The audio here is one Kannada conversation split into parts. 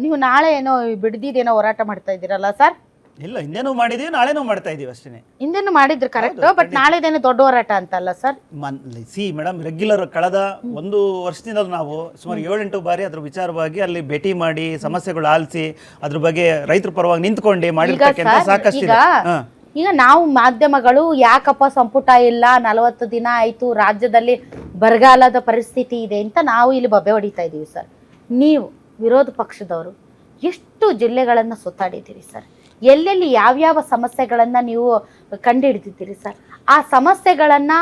ನೀವು ನಾಳೆ ಏನೋ ಬಿಡದಿದೇನೋ ಹೋರಾಟ ಮಾಡ್ತಾ ಇದ್ದೀರಲ್ಲ ಸರ್? ಇಲ್ಲ, ಹಿಂದೆನೂ ಮಾಡಿದೀವಿ, ನಾಳೆನೂ ಮಾಡ್ತಾ ಇದೀವಿ ಅಷ್ಟೇ. ಹಿಂದೆನೂ ಮಾಡಿದ್ರು ಕರೆಕ್ಟ್, ಬಟ್ ನಾಳೆದೇನೋ ದೊಡ್ಡ ಹೋರಾಟ ಅಂತಲ್ಲ ಸರ್? ಸಿ ಮೇಡಮ್, ರೆಗ್ಯುಲರ್ ಕಳೆದ 1 ವರ್ಷದಿಂದ ನಾವು ಸುಮಾರು 7-8 ಬಾರಿ ಅದ್ರ ವಿಚಾರವಾಗಿ ಅಲ್ಲಿ ಭೇಟಿ ಮಾಡಿ ಸಮಸ್ಯೆಗಳು ಆಲಿಸಿ ಅದ್ರ ಬಗ್ಗೆ ರೈತರ ಪರವಾಗಿ ನಿಂತ್ಕೊಂಡು ಮಾಡಿರ್ತಕ್ಕಂಥ ಸಾಕಷ್ಟಿದೆ. ಈಗ ನಾವು ಮಾಧ್ಯಮಗಳು ಯಾಕಪ್ಪ ಸಂಪುಟ ಇಲ್ಲ, 40 ದಿನ ಆಯ್ತು, ರಾಜ್ಯದಲ್ಲಿ ಬರಗಾಲದ ಪರಿಸ್ಥಿತಿ ಇದೆ ಅಂತ ನಾವು ಇಲ್ಲಿ ಬಬ್ಬೆ ಹೊಡಿತಾ ಇದೀವಿ ಸರ್. ನೀವು ವಿರೋಧ ಪಕ್ಷದವರು ಎಷ್ಟು ಜಿಲ್ಲೆಗಳನ್ನ ಸುತ್ತಾಡಿದ್ದೀರಿ ಸರ್? ಎಲ್ಲೆಲ್ಲಿ ಯಾವ್ಯಾವ ಸಮಸ್ಯೆಗಳನ್ನ ನೀವು ಕಂಡುಹಿಡಿದಿದ್ದೀರಿ ಸರ್? ಆ ಸಮಸ್ಯೆಗಳನ್ನ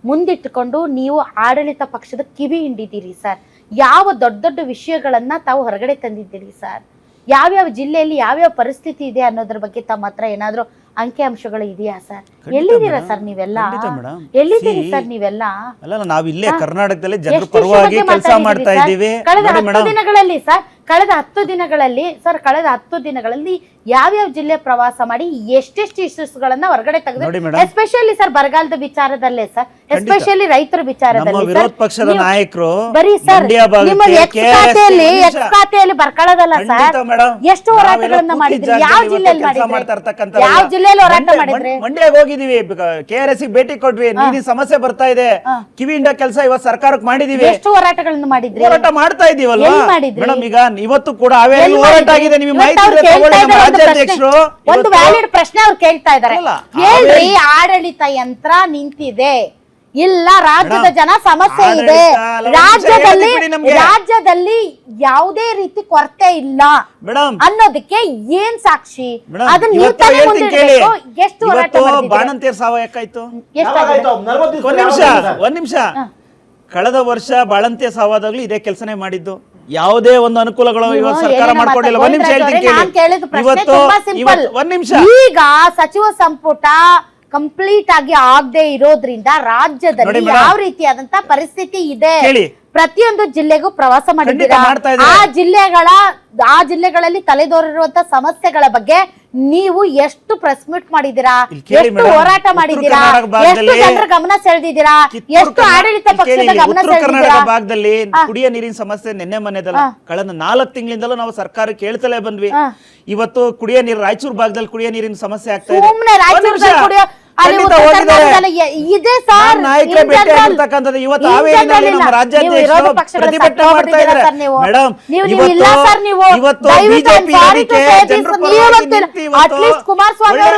ಮುಂದಿಟ್ಟುಕೊಂಡು ನೀವು ಆಡಳಿತ ಪಕ್ಷದ ಕಿವಿ ಹಿಂಡಿದ್ದೀರಿ ಸರ್. ಯಾವ ದೊಡ್ಡ ದೊಡ್ಡ ವಿಷಯಗಳನ್ನ ತಾವು ಹೊರಗಡೆ ತಂದಿದ್ದೀರಿ ಸರ್? ಯಾವ್ಯಾವ ಜಿಲ್ಲೆಯಲ್ಲಿ ಯಾವ್ಯಾವ ಪರಿಸ್ಥಿತಿ ಇದೆ ಅನ್ನೋದ್ರ ಬಗ್ಗೆ ತಮ್ಮ ಹತ್ರ ಏನಾದ್ರು ಅಂಕಿ ಅಂಶಗಳು ಇದೆಯಾ ಸರ್? ಎಲ್ಲಿದ್ದೀರಾ ಸರ್ ನೀವೆಲ್ಲ? ಎಲ್ಲಿದ್ದೀರಿ ಸರ್ ನೀವೆಲ್ಲ? ಅಲ್ಲ, ನಾವು ಇಲ್ಲೇ ಕರ್ನಾಟಕದಲ್ಲಿ ಜನರ ಪರವಾಗಿ ಕೆಲಸ ಮಾಡ್ತಾ ಇದ್ದೀವಿ. ಕಳೆದ 10 ದಿನಗಳಲ್ಲಿ ಸರ್, ಕಳೆದ 10 ದಿನಗಳಲ್ಲಿ ಯಾವ್ಯಾವ ಜಿಲ್ಲೆ ಪ್ರವಾಸ ಮಾಡಿ ಎಷ್ಟೆಷ್ಟು ಇಶ್ಯೂಸ್ಗಳನ್ನ ಹೊರಗಡೆ ತೆಗೆದು, ಎಸ್ಪೆಷಲಿ ಸರ್ ಬರಗಾಲದ ವಿಚಾರದಲ್ಲೇ ಸರ್, ಎಸ್ಪೆಷಲಿ ರೈತರ ವಿಚಾರದಲ್ಲಿ ವಿರೋಧ ಪಕ್ಷದ ನಾಯಕರು ಬರೀ ಸರ್ ನಿಮ್ಮ ಎಕ್ಸ್ ಖಾತೆಯಲ್ಲಿ ಬರ್ಕೊಳ್ಳೋದಲ್ಲ ಸರ್, ಎಷ್ಟು ಹೋರಾಟಗಳನ್ನ ಮಾಡಿದ್ರಿ? ಯಾವ ಜಿಲ್ಲೆಯಲ್ಲಿ ಮಾಡಿದ್ರಿ? ಯಾವ ಜಿಲ್ಲೆಯಲ್ಲಿ ಹೋರಾಟ ಮಾಡಿದ್ರಿ? ಮಂಡ್ಯಕ್ಕೆ ಹೋಗಿದೀವಿ, KRS ಭೇಟಿ ಕೊಟ್ವಿ, ನೀರಿನ ಸಮಸ್ಯೆ ಬರ್ತಾ ಇದೆ, ಕಿವಿಯಿಂದ ಕೆಲಸ ಇವತ್ತು ಸರ್ಕಾರಕ್ಕೆ ಮಾಡಿದೀವಿ. ಎಷ್ಟು ಹೋರಾಟಗಳನ್ನ ಮಾಡಿದ್ರಿ? ಹೋರಾಟ ಮಾಡ್ತಾ ಇದೀವಲ್ವಾ ಮೇಡಮ್? ಈಗ ಇವತ್ತು ಕೂಡ ಹಾವೇರಿ ಹೋರಾಟ ಆಗಿದೆ, ನಿಮಗೆ ಮಾಹಿತಿ ರಾಜ್ಯಾಧ್ಯಕ್ಷರು ಒಂದು ವ್ಯಾಲಿಡ್ ಪ್ರಶ್ನೆ ಅವ್ರು ಕೇಳ್ತಾ ಇದ್ದಾರೆ. ಹೇಳ್ರಿ, ಆಡಳಿತ ಯಂತ್ರ ನಿಂತಿದೆ, ಇಲ್ಲ ರಾಜ್ಯದ ಜನ ಸಮಸ್ಯೆ ಇದೆ, ರಾಜ್ಯದಲ್ಲಿ ಯಾವುದೇ ರೀತಿ ಕೊರತೆ ಇಲ್ಲ ಅನ್ನೋದಕ್ಕೆ ಏನ್ ಸಾಕ್ಷಿ? ಅದನ್ನ ನೀವು ತಾನೇ ಮುಂದಿಡಬೇಕು. ಎಷ್ಟು ಹೋರಾಟ ಮಾಡಿದ್ರಿ? ಬಾಣಂತಿಯರ್ ಸಾವು ಯಾಕಾಯ್ತು? ಒಂದ್ ನಿಮಿಷ. ಕಳೆದ ವರ್ಷ ಬಾಳಂತಿಯ ಸಾವಾದಾಗ್ಲೂ ಇದೇ ಕೆಲಸನೇ ಮಾಡಿದ್ದು. ಯಾವುದೇ ಒಂದು ಅನುಕೂಲಗಳು ಇವತ್ತು ಸರ್ಕಾರ ಮಾಡ್ಕೊಂಡಿಲ್ಲ. ಒಂದ್ ನಿಮಿಷ ಹೇಳ್ತೀನಿ, ಒಂದ್ ನಿಮಿಷ. ಈಗ ಸಚಿವ ಸಂಪುಟ ಕಂಪ್ಲೀಟ್ ಆಗಿ ಆಗದೆ ಇರೋದ್ರಿಂದ ರಾಜ್ಯದಲ್ಲಿ ಯಾವ ರೀತಿಯಾದಂತ ಪರಿಸ್ಥಿತಿ ಇದೆ, ಪ್ರತಿಯೊಂದು ಜಿಲ್ಲೆಗೂ ಪ್ರವಾಸ ಮಾಡಿದ್ದೀರಾ. ಆ ಜಿಲ್ಲೆಗಳಲ್ಲಿ ತಲೆದೋರಿರುವಂತ ಸಮಸ್ಯೆಗಳ ಬಗ್ಗೆ ನೀವು ಎಷ್ಟು ಪ್ರೆಸ್ ಮೀಟ್ ಮಾಡಿದ್ದೀರಾ, ಎಷ್ಟು ಹೋರಾಟ ಮಾಡಿದ್ದೀರಾ, ಎಷ್ಟು ಜನರ ಗಮನ ಸೆಳೆದಿದ್ದೀರಾ, ಎಷ್ಟು ಆಡಳಿತ ಪಕ್ಷದ ಗಮನ ಸೆಳೆದಿದ್ದೀರಾ? ಭಾಗದಲ್ಲಿ ಕುಡಿಯ ನೀರಿನ ಸಮಸ್ಯೆ ನಿನ್ನೆ ಮೊನ್ನೆದಲ್ಲ, ಕಳೆದ 4 ತಿಂಗಳಿಂದಲೂ ನಾವು ಸರ್ಕಾರ ಕೇಳ್ತಲೇ ಬಂದ್ವಿ. ಇವತ್ತು ಕುಡಿಯ ನೀರು ರಾಯಚೂರು ಭಾಗದಲ್ಲಿ ಕುಡಿಯ ನೀರಿನ ಸಮಸ್ಯೆ ಆಗ್ತಾ ಇದೆ. ಇದೆ ಸರ್, ನಾಯಕರೇ ಭೇಟಿ ಆಗಿರ್ತಕ್ಕಂಥದ್ದು. ಇವತ್ತು ಹಾವೇರಿಯಲ್ಲಿ ನಮ್ಮ ರಾಜ್ಯಾಧ್ಯಕ್ಷರು ಪ್ರತಿಭಟನೆ ಮಾಡ್ತಾ ಇದ್ದಾರೆ ಮೇಡಮ್. ಇವತ್ತು ಬಿಜೆಪಿ ಕುಮಾರಸ್ವಾಮಿ ಅವರು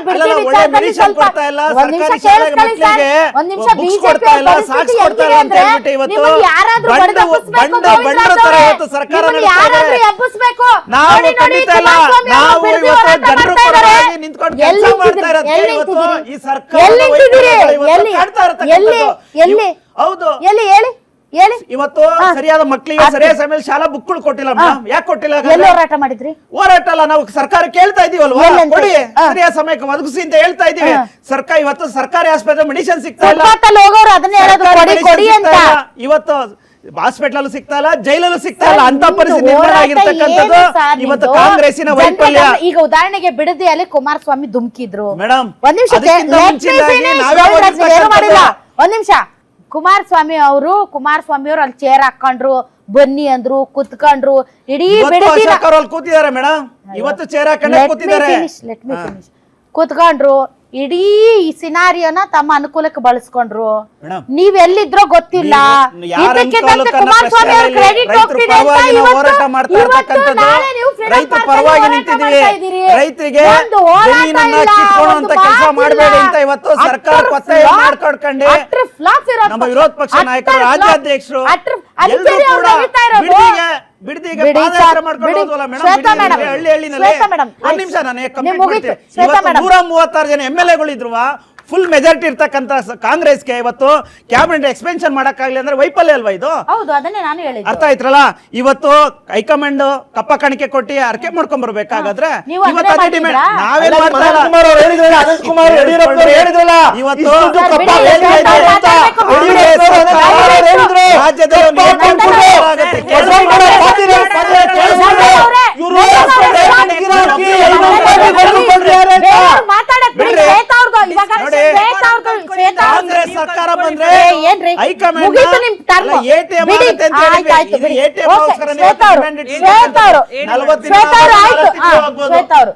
ಮೆಡಿಸಿನ್ ಕೊಡ್ತಾ ಇಲ್ಲ, ಸರ್ಕಾರಿ ಶಾಲೆಗೆ ಮಕ್ಕಳಿಗೆ ಬುಕ್ಸ್ ಕೊಡ್ತಾ ಇಲ್ಲ, ಸಾಕ್ಸ್ ಕೊಡ್ತಾ ಇಲ್ಲ ಅಂತ ಹೇಳ್ಬಿಟ್ಟು ಇವತ್ತು ಬಂಡು ತರ ಇವತ್ತು ಸರ್ಕಾರ ನಾವು ಖಂಡಿತ ಇಲ್ಲ. ನಾವು ಇವತ್ತು ಜನರ ಪರವಾಗಿ ನಿಂತ್ಕೊಂಡು ಕೆಲಸ ಮಾಡ್ತಾ ಇರೋದಕ್ಕೆ ಇವತ್ತು ಈ ಸರ್ಕಾರ ಇವತ್ತು ಸರಿಯಾದ ಮಕ್ಕಳಿಗೆ ಸರಿಯಾದ ಸಮಯದಲ್ಲಿ ಶಾಲಾ ಬುಕ್ಗಳು ಕೊಟ್ಟಿಲ್ಲ ಮೇಡಮ್. ಯಾಕೆ ಕೊಟ್ಟಿಲ್ಲ? ಹೋರಾಟ ಮಾಡಿದ್ರಿ? ಹೋರಾಟ ಅಲ್ಲ, ನಾವು ಸರ್ಕಾರ ಕೇಳ್ತಾ ಇದೀವಲ್ವಾ, ಕೊಡಿ ಸರಿಯಾದ ಸಮಯಕ್ಕೆ ಒದಗಿಸಿ ಅಂತ ಹೇಳ್ತಾ ಇದೀವಿ. ಸರ್ಕಾರ ಇವತ್ತು ಸರ್ಕಾರಿ ಆಸ್ಪತ್ರೆ ಮೆಡಿಸಿನ್ ಸಿಗ್ತಾ ಇಲ್ಲ, ಇವತ್ತು ಹಾಸ್ಪಿಟಲ್ ಸಿಗ್ತಾ ಇಲ್ಲ, ಜೈಲಲ್ಲೂ ಸಿಗ್ತಾ ಇಲ್ಲ, ಅಂತ ಪರಿಸ್ಥಿತಿ ನಿರ್ಮಾಣ ಆಗಿರ್ತಕ್ಕಂಥದ್ದು ಇವತ್ತು ಕಾಂಗ್ರೆಸ್ಸಿನ ವೈಫಲ್ಯ. ಈಗ ಉದಾಹರಣೆಗೆ ಬಿಡದಿಯಲ್ಲಿ ಕುಮಾರಸ್ವಾಮಿ ಧುಮುಕಿದ್ರು ಮೇಡಮ್. ಒಂದ್ ನಿಮಿಷ. ಕುಮಾರಸ್ವಾಮಿ ಅವರು ಅಲ್ಲಿ ಚೇರ್ ಹಾಕೊಂಡ್ರು, ಬನ್ನಿ ಅಂದ್ರು, ಕುತ್ಕೊಂಡ್ರು, ಇಡೀ ಕೂತಿದ್ದಾರೆ ಮೇಡಮ್. ಇವತ್ತು ಚೇರ್ ಹಾಕೊಂಡ್ರೆ ಕೂತಿದ್ದಾರೆ, ಕುತ್ಕೊಂಡ್ರು, ಇಡೀ ಸಿನಾರಿಯೋನ ತಮ್ಮ ಅನುಕೂಲಕ್ಕೆ ಬಳಸ್ಕೊಂಡ್ರು. ನೀವೆಲ್ಲಿದ್ರೋ ಗೊತ್ತಿಲ್ಲ. ಕುಮಾರಸ್ವಾಮಿ ಅವ್ರ ಕ್ರೆಡಿಟ್ ಹೋಗ್ತಿದೆ ಅಂತ ಹೋರಾಟ ಮಾಡ್ತಾ ಇರ್ತಕ್ಕಂಥದ್ದು. ರೈತ ಪರವಾಗಿ ನಿಂತಿದ್ದೀವಿ, ರೈತರಿಗೆ ಕಿತ್ಕೊಳ್ಳುವಂತ ಕೆಲಸ ಮಾಡಬೇಡಿ ಅಂತ ಇವತ್ತು ಸರ್ಕಾರ ಒತ್ತಾಯ ಮಾಡ್ಕೊಂಡು ನಮ್ಮ ವಿರೋಧ ಪಕ್ಷ ನಾಯಕರು, ರಾಜ್ಯಾಧ್ಯಕ್ಷರು ಬಿಡದಿಗೆ ಪಾದಯಾತ್ರೆ ಮಾಡ್ಕೊಂಡು ಹೋದ್ವಲ್ಲ ಮೇಡಮ್, ಹಳ್ಳಿನಲ್ಲಿ. ಒಂದ್ ನಿಮಿಷ, ನಾನು 136 ಜನ MLA ಗಳು ಫುಲ್ ಮೆಜಾರಿಟಿ ಇರ್ತಕ್ಕಂಥ ಕಾಂಗ್ರೆಸ್ಗೆ ಇವತ್ತು ಕ್ಯಾಬಿನೆಟ್ ಎಕ್ಸ್ಪೆನ್ಷನ್ ಮಾಡಕ್ಕಾಗಲಿ ಅಂದ್ರೆ ವೈಫಲ್ಯ ಅಲ್ವಾ ಇದು? ಅರ್ಥ ಆಯ್ತ್ರಲ್ಲ? ಇವತ್ತು ಹೈಕಮಾಂಡ್ ಕಪ್ಪ ಕಾಣಿಕೆ ಕೊಟ್ಟಿ ಅರ್ಕೆ ಮಾಡ್ಕೊಂಡ್ ಬರ್ಬೇಕಾಗಾದ್ರೆ ಇವತ್ತು ಅದೇ ಡಿಮ್ಯಾಂಡ್ ನಾವೇನ್ ಮಾಡ್ತಾ ಇಲ್ಲ. ಇವತ್ತು ಕಾಂಗ್ರೆಸ್ ಸರ್ಕಾರ ಬಂದ್ರೆ ಏನ್ರಿ ಹೈಕಮಾಂಡ್ ಮುಗೀತು ನಿಮ್ ಟರ್ಮ್ ATM ಬಿಡಿ ಆಗುತ್ತೆ ಅಂತ ಹೇಳಿದ್ವಿ. ಆಯ್ತು ಇದು ಬಿಡಿ ATM ಓಕೆ ಗೋಸ್ಕರನೇ ಶ್ವೇತಾ ಅವರು amendment ಶ್ವೇತಾ ಅವರು 40 ಶ್ವೇತಾ ಅವರು ಆಯ್ತು ತಿಂಗಳು ಆಗ್ಬೋದು. ಶ್ವೇತಾ ಅವರು